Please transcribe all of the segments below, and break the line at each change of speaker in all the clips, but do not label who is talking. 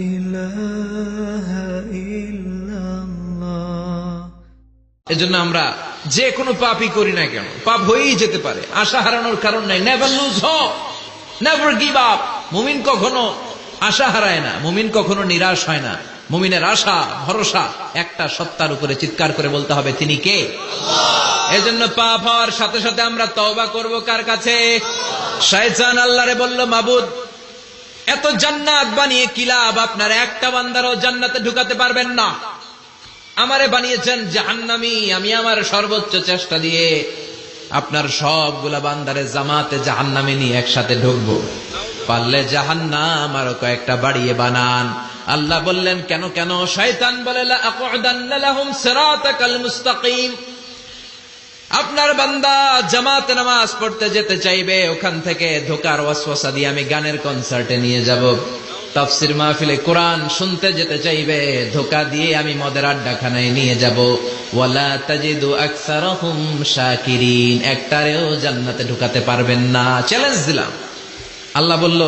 ইলাহা ইল্লাল্লাহ।
এজন্য আমরা যে কোনো পাপই করি না কেন, পাপ হয়েই যেতে পারে, আশা হারানোর কারণ নাই। Never lose hope, never give up. মুমিন কখনো আশা হারায় না, মুমিন কখনো নিরাশ হয় না। মুমিনের আশা ভরসা একটা সত্তার উপরে। চিৎকার করে বলতে হবে, তিনি কে? এজন্য পাপ হওয়ার সাথে সাথে আমরা তওবা করব কার কাছে? শয়তান আল্লাহরে বলল, মাবুদ এত জান্নাত বানিয়ে কি লাভ? আপনার একটা বান্দারও জান্নাতে ঢুকাতে পারবেন না। আমারে বানিয়েছেন জাহান্নামী, আমি আমার সর্বোচ্চ চেষ্টা দিয়ে আপনার সবগুলা বান্দারে জামাতে জাহান্নামে নিয়ে একসাথে ঢুকবো। পারলে জাহান্নাম আরো কয়েকটা বাড়িয়ে বানান। আল্লাহ বললেন, কেন কেন? শয়তান বলে, লা আকুদান্না লাহুম সিরাতাকাল মুস্তাকিম। আপনার বান্দা জামাতে নামাজ পড়তে যেতে চাইবে, ওখান থেকে ধোকার ওয়াসওয়াসা দিয়ে আমি গানের কনসার্টে নিয়ে যাব। তাফসির মাহফিলে কোরআন শুনতে যেতে চাইবে, ধোকা দিয়ে আমি মদের আড্ডাখানায় নিয়ে যাব। ওয়ালা তাজিদু আকসারাহুম শাকিরিন। একটারেও জান্নাতে ঢুকাতে পারবেন না। চ্যালেঞ্জ দিলাম। আল্লাহ বলল,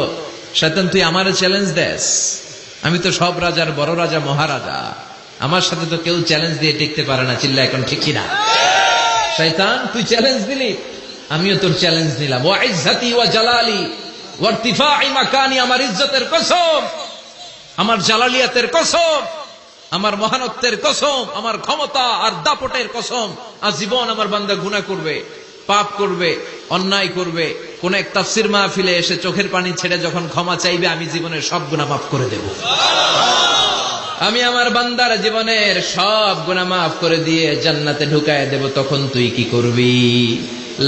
শয়তান তুই আমারে চ্যালেঞ্জ দেস? আমি তো সব রাজার বড় রাজা, মহারাজা। আমার সাথে তো কেউ চ্যালেঞ্জ দিয়ে টিকতে পারে না। চিল্লা এখন ঠিক কিনা? শয়তান তুই চ্যালেঞ্জ দিলি, আমিও তোর চ্যালেঞ্জ নিলাম। ওয়া ইজ্জতি ওয়া জালালি ওয়া ইরতিফাই মাকানি। আমার ইজ্জতের কসম, আমার জালালিয়াতের কসম, আমার মহানত্বের কসম, আমার ক্ষমতা আর দাপটের কসম, আজীবন আমার বান্দা গুনাহ করবে, পাপ করবে, অন্যায় করবে। কোন এক তাফসির মাহফিলে এসে চোখের পানি ছেড়ে যখন ক্ষমা চাইবে, আমি জীবনের সব গুনাহ মাফ করে দেব। আমি আমার বান্দার জীবনের সব গুনাহ মাফ করে দিয়ে জান্নাতে ঢুকায় দেব। তখন তুই কি করবি?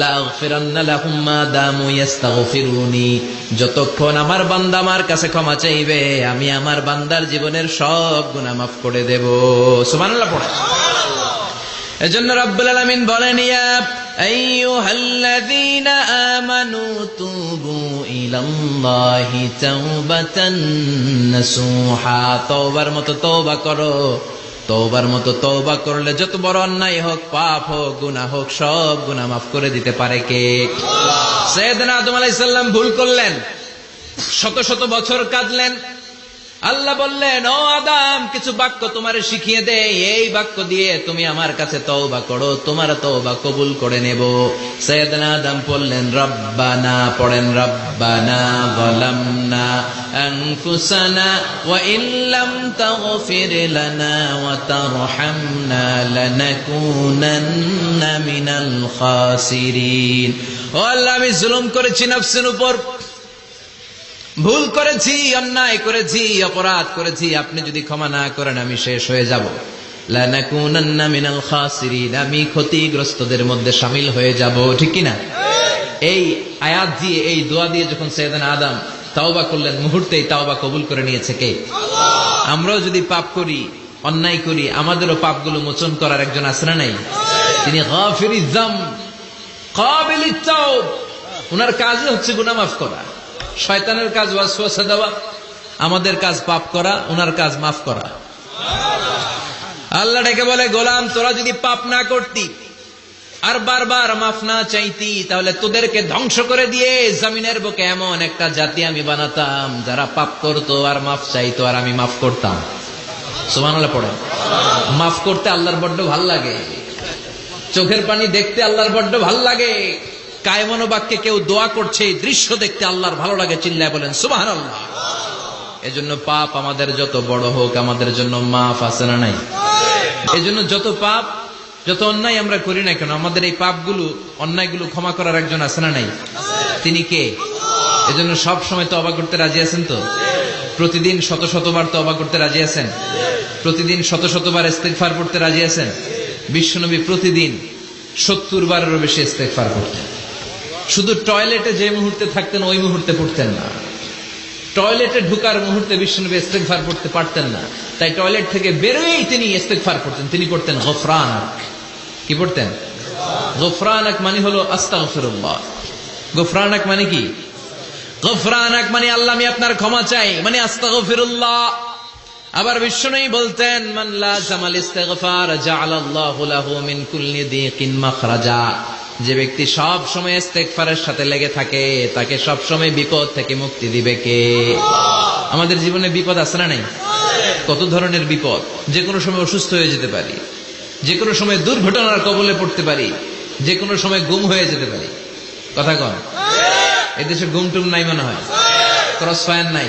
লাগফিরান্না লাহুম মা দামু ইস্তাগফিরুনি। যতক্ষণ আমার বান্দা আমার কাছে ক্ষমা চাইবে, আমি আমার বান্দার জীবনের সব গুনাহ মাফ করে দেব। সুবহানাল্লাহ পড়ে। এজন্য রব্বুল আলামিন বলেন, ইয়া আইয়ুহাল্লাযীনা আমানু তুবু ইলাল্লাহি তাওবাতান নাসুহা। তওবার মতো তওবা করো। তওবার মতো তওবা করলে যত বড় অন্যায় হোক, পাপ হোক, গুনাহ হোক, সব গুনাহ মাফ করে দিতে পারে কে? সাইয়েদনা আদম আলাইহিস সালাম ভুল করলেন, শত শত বছর কাঁদলেন। আল্লাহ বললেন, ও আদম, কিছু বাক্য তোমারে শিখিয়ে দেই, এই বাক্য দিয়ে তুমি আমার কাছে তওবা করো, তোমার তওবা কবুল করে নেব। সাইয়েদনা আদম বললেন, রব্বানা, পড়েন, রব্বানা যালামনা আনফুসানা ওয়া ইল্লাম তাগফির লানা ওয়া তারহামনা লানাকুনান্না মিনাল খাসিরিন। ও আল্লাহ, আমি জুলুম করেছি নফসের উপর, ভুল করেছি, অন্যায় করেছি, অপরাধ করেছি। আপনি যদি ক্ষমা না করেন আমি শেষ হয়ে যাব। লানাকুনান্না মিনাল খাসিরিন, আমি ক্ষতিগ্রস্তদের মধ্যে শামিল হয়ে যাব। ঠিক কি না? এই আয়াত দিয়ে, এই দোয়া দিয়ে যখন সাইয়েদনা আদম তাওবা করলেন, মুহূর্তেই তাওবা কবুল করে নিয়েছে কে? আল্লাহ। আমরাও যদি পাপ করি, অন্যায় করি, আমাদেরও পাপগুলো মোচন করার একজন আছে না নাই? তিনি গাফিরিয যাম কাবিলিত তাওব। ওনার কাজই হচ্ছে গুনাহ মাফ করা। শয়তানের কাজ ওয়াসওয়াসা দেওয়া, আমাদের কাজ পাপ করা, ওনার কাজ মাফ করা। আল্লাহ ডেকে বলে, গোলাম তোরা যদি পাপ না করতি আর বারবার মাফ না চাইতি, তাহলে তোদেরকে ধ্বংস করে দিয়ে জমিনের বুকে এমন একটা জাতি আমি বানাতাম যারা পাপ করতো আর মাফ চাইতো, আর আমি মাফ করতাম। সুবহানাল্লাহ পড়ে। মাফ করতে আল্লাহর বড্ড ভাল লাগে, চোখের পানি দেখতে আল্লাহর বড্ড ভাল লাগে, কায়মনো বাক্যে কেউ দোয়া করছে এই দৃশ্য দেখতে আল্লাহর ভালো লাগে। চিল্লায় বলেন সুবহানাল্লাহ। এজন্য পাপ আমাদের যত বড় হোক, আমাদের জন্য মাফ আছে না নাই? এজন্য যত পাপ, যত অন্যায় আমরা করি না কেন, আমাদের এই পাপগুলো, অন্যায়গুলো ক্ষমা করার একজন আছে না নাই? তিনি কে? এজন্য সব সময় তওবা করতে রাজি আছেন তো? প্রতিদিন শত শতবার তওবা করতে রাজি আছেন? প্রতিদিন শত শতবার ইস্তিগফার পড়তে রাজি আছেন? বিশ্বনবী প্রতিদিন 70 বারেরও বেশি ইস্তিগফার করতেন। শুধু টয়লেটে যে মুহূর্তে থাকতেন ওই মুহূর্তে পড়তেন না। টয়লেটে ঢুকার মুহূর্তে বিশ্বনবী ইস্তিগফার পড়তে পারতেন না, তাই টয়লেট থেকে বেরোয়েই তিনি ইস্তিগফার করতেন। তিনি পড়তেন গফরানাক। কি পড়তেন? গফরানাক মানে হলো আস্তাগফিরুল্লাহ। গফরানাক মানে কি? গফরানাক মানে আল্লাহ আমি আপনার ক্ষমা চাই, মানে আস্তাগফিরুল্লাহ। আবার বিশ্বনবী বলতেন, মান লাযামাল ইস্তিগফার জাআলাল্লাহু লাহু মিন কুল্লি দীকিন মাখরাজা। যে ব্যক্তি সব সময় ইস্তিগফারের সাথে লেগে থাকে, তাকে সব সময় বিপদ থেকে মুক্তি দিবে কে? আমাদের জীবনে বিপদ আছে না নাই? কত ধরনের বিপদ। যে কোনো সময় অসুস্থ হয়ে যেতে পারি, যে কোনো সময় দুর্ঘটনার কবলে পড়তে পারি, যে কোনো সময় গুম হয়ে যেতে পারি। কথা কন, এদেশে গুম টুম নাই মনে হয়, ক্রস ফায়ার নাই,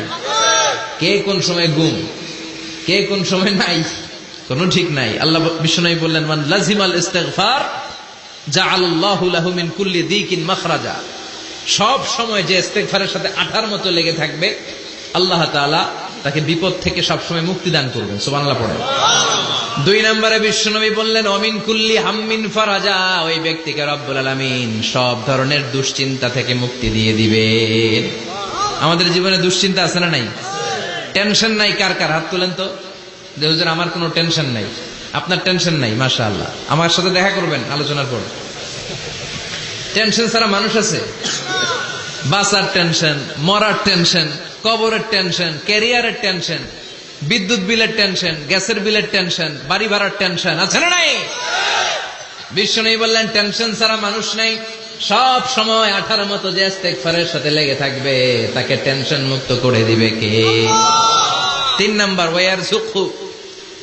কে কোন সময় গুম, কে কোন সময় নাই, কোন ঠিক নাই। আল্লাহ বিশ্বনবী বললেন, মান লাজিমাল ইস্তিগফার জাআলাল্লাহু লাহু মিন কুল্লি দিকিন মাখরাজা। সব সময় যে ইস্তিগফারের সাথে আঠার মতো লেগে থাকবে, আল্লাহ তাআলা তাকে বিপদ থেকে সব সময় মুক্তি দান করবেন। সুবহানাল্লাহ পড়েন। 2 নম্বরে বিশ্বনবী বললেন, অমিন কুল্লি হাম্মিন ফারাজা। ওই ব্যক্তিকে রব্বুল আলামিন সব ধরনের দুশ্চিন্তা থেকে মুক্তি দিয়ে দিবেন। আমাদের জীবনে দুশ্চিন্তা আছে না নাই? টেনশন নাই কার কার? হাত তুলেন তো। যে হুজুর আমার কোনো টেনশন নাই। আপনার টেনশন নাই, মাশাআল্লাহ। আমার সাথে দেখা করবেন আলোচনার পর। টেনশন ছাড়া মানুষ আছে? বাঁচার টেনশন, মরার টেনশন, কবরের টেনশন, ক্যারিয়ারের টেনশন, বিদ্যুৎ বিলের টেনশন, গ্যাসের বিলের টেনশন, বাড়ি ভাড়ার টেনশন আছে না নাই? বিশ্বনবী বললেন, টেনশন ছাড়া মানুষ নাই। সব সময় আঠার মতো যে ইস্তিগফারের সাথে লেগে থাকবে, তাকে টেনশন মুক্ত করে দিবে কে? 3 নাম্বার, ওয়ায়ারযুকহু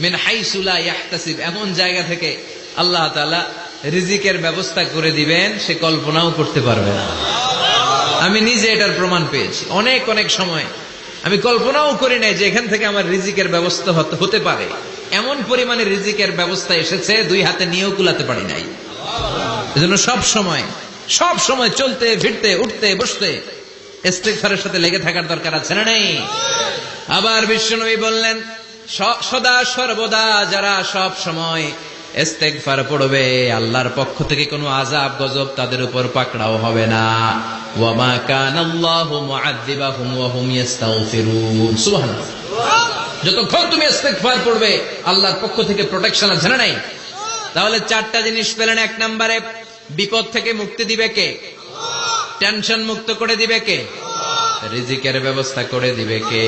মিন হাইসু লা ইয়াহতাসিব। এমন জায়গা থেকে আল্লাহ তাআলা রিজিকের ব্যবস্থা করে দিবেন, সে কল্পনাও করতে পারবে না। আমি নিজে এটার প্রমাণ পেয়েছি। অনেক অনেক সময় আমি কল্পনাও করি নাই যে এখান থেকে আমার রিজিকের ব্যবস্থা হতে পারে। এমন পরিমাণে রিজিকের ব্যবস্থা এসেছে, 2 হাতে নিয়েও কুলাতে পারি নাই। এজন্য সব সময় চলতে ফিরতে উঠতে বসতে ইস্তিগফারের সাথে লেগে থাকার দরকার আছে না নাই? আবার বিশ্বনবী বললেন, সদা সর্বদা যারা সব সময় ইস্তিগফার পড়বে, আল্লাহর পক্ষ থেকে কোনো আযাব গজব তাদের উপর পাকড়াও হবে না। ওয়া মা কানাল্লাহু মুআযযিবাহুম ওয়া হুম ইস্তাগফিরুন। সুবহানাল্লাহ। যতক্ষণ তুমি ইস্তিগফার পড়বে, আল্লাহর পক্ষ থেকে প্রোটেকশন আছে না নাই? তাহলে 4টা জিনিস পেলেন। 1 নম্বরে, বিপদ থেকে মুক্তি দিবে কে? টেনশন মুক্ত করে দিবে কে? রিজিকের ব্যবস্থা করে দিবে কে?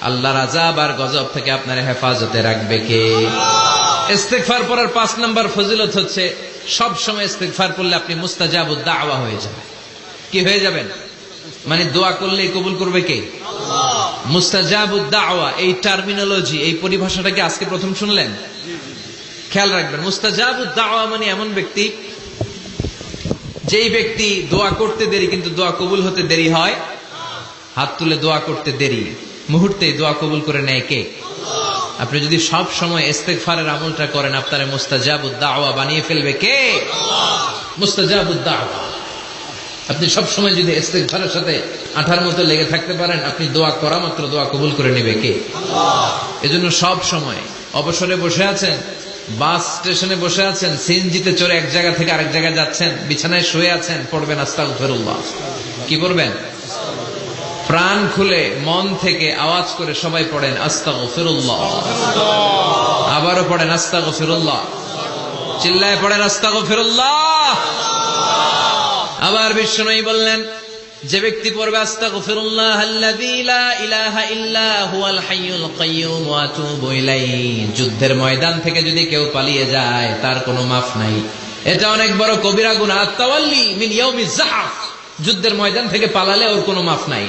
আল্লাহর আযাব আর গজব থেকে আপনার হেফাজতে রাখবে কে? ইস্তিগফার পড়ার 5 নম্বর ফজিলত হচ্ছে, সব সময় ইস্তিগফার পড়লে আপনি মুস্তাজাবুদ দাওয়া হয়ে যাবেন। কি হয়ে যাবেন? মানে দোয়া করলেই কবুল করবে কে? আল্লাহ। মুস্তাজাবুদ দাওয়া, এই টার্মিনোলজি, এই পরিভাষাটাকে আজকে প্রথম শুনলেন? খেয়াল রাখবেন। মুস্তাজাবুদ দাওয়া মানে এমন ব্যক্তি, যেই ব্যক্তি দোয়া করতে দেরি কিন্তু দোয়া কবুল হতে দেরি হয়। হাত তুলে দোয়া করতে দেরি, মুহূর্তেই দোয়া কবুল করে নেয় কে? আপনি যদি সব সময় ইস্তিগফারের আমলটা করেন, আপনারে মুস্তাজাবুদ দাওয়া বানিয়ে ফেলবে কে? আল্লাহ। মুস্তাজাবুদ দাওয়া। আপনি সব সময় যদি ইস্তিগফারের সাথে আঠার মতো লেগে থাকতে পারেন, আপনি দোয়া করা মাত্র দোয়া কবুল করে নেবে কে? আল্লাহ। এজন্য সব সময় অবসরে বসে আছেন, বাস স্টেশনে বসে আছেন, সিএনজিতে চড়ে এক জায়গা থেকে আরেক জায়গায় যাচ্ছেন, বিছানায় শুয়ে আছেন, পড়বেন আস্তাগফিরুল্লাহ। কি পড়বেন? প্রাণ খুলে মন থেকে আওয়াজ করে সবাই পড়েন আস্তাগফিরুল্লাহ। আবারও পড়েন আস্তাগফিরুল্লাহ। চিল্লায় পড়েন আস্তাগফিরুল্লাহ। আবার বিশ্বনবী বললেন, যে ব্যক্তি পড়বে আস্তাগফিরুল্লাহ আল্লাযী লা ইলাহা ইল্লা হুয়াল হাইয়ুল কাইয়্যুম ওয়া আতুবু ইলাইহি, যুদ্ধের ময়দান থেকে যদি কেউ পালিয়ে যায়, তার কোনো মাফ নাই। এটা অনেক বড় কবিরা গুনাহ। আত-তাওয়াল্লি মিন ইয়াউমিজ যাহফ, যুদ্ধের ময়দান থেকে পালালে ওর কোনো মাফ নাই।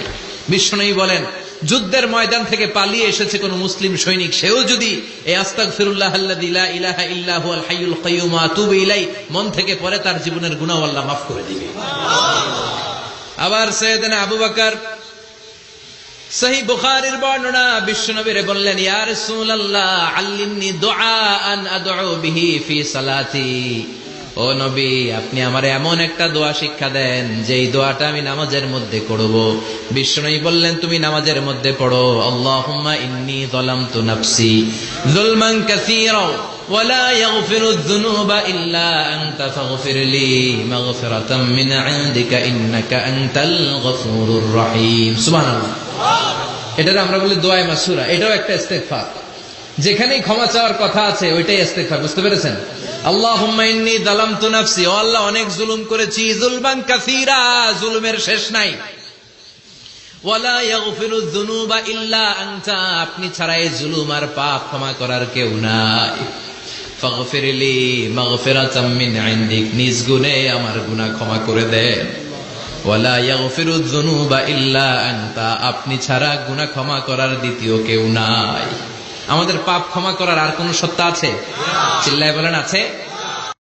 বিশ্বনবী বলেন, যুদ্ধের ময়দান থেকে পালিয়ে এসেছে কোন মুসলিম সৈনিক, সেও যদি এই আস্তাগফিরুল্লাহ আল্লাযী লা ইলাহা ইল্লা হুয়াল হাইয়ুল কাইয়্যুম ওয়া আতুবু ইলাইহি মন থেকে পড়ে, তার জীবনের গুনাহ আল্লাহ মাফ করে দিবে। আবার সাইয়েদনা আবু বকর, সহিহ বুখারীর বর্ণনা, বিশ্বনবীরে বললেন, ইয়া রাসূলুল্লাহ আল্লিমনি দুআআন আদউ বিহি ফি সালাতি। ও নবী, আপনি আমারে এমন একটা দোয়া শিক্ষা দেন, যেই দোয়াটা আমি নামাজের মধ্যে করব। বিশ্বনবী বললেন, তুমি নামাজের মধ্যে পড়ো, আল্লাহুম্মা ইন্নী যালামতু নাফসি যুলমান কাসীরা ওয়া লা ইয়াগফিরুয যুনুবা ইল্লা আনতা ফাগফিরলি মাগফিরাতাম মিন ইনদিকা ইন্নাকা আনতাল গফুরুর রহিম। সুবহানাল্লাহ। এটা আমরা বলি দোয়ায়ে মাসুরা, এটাও একটা ইস্তিগফার। যেখানেই ক্ষমা চাওয়ার কথা আছে, ওইটাই ইস্তিগফার। বুঝতে পেরেছেন? আল্লাহুম্মা ইন্নী যালামতু নাফসি, ও আল্লাহ অনেক জুলুম করেছি, যুলমান কাসীরা, জুলুমের শেষ নাই। ওয়া লা ইয়াগফিরুয যুনুবা ইল্লা আনতা, আপনি ছাড়া এই জুলুম আর পাপ ক্ষমা করার কেউ নাই। ফাগফিরলি মাগফিরাতাম মিন ইনদিক, নিজ গুণে আমার গুনাহ ক্ষমা করে দেন। ওয়ালা ইয়াগফিরু যুনুবা ইল্লা আনতা, আপনি ছাড়া গুনাহ ক্ষমা করার দ্বিতীয় কেউ নাই। আমাদের পাপ ক্ষমা করার আর কোন সত্তা আছে? চিল্লায় বলেন আছে?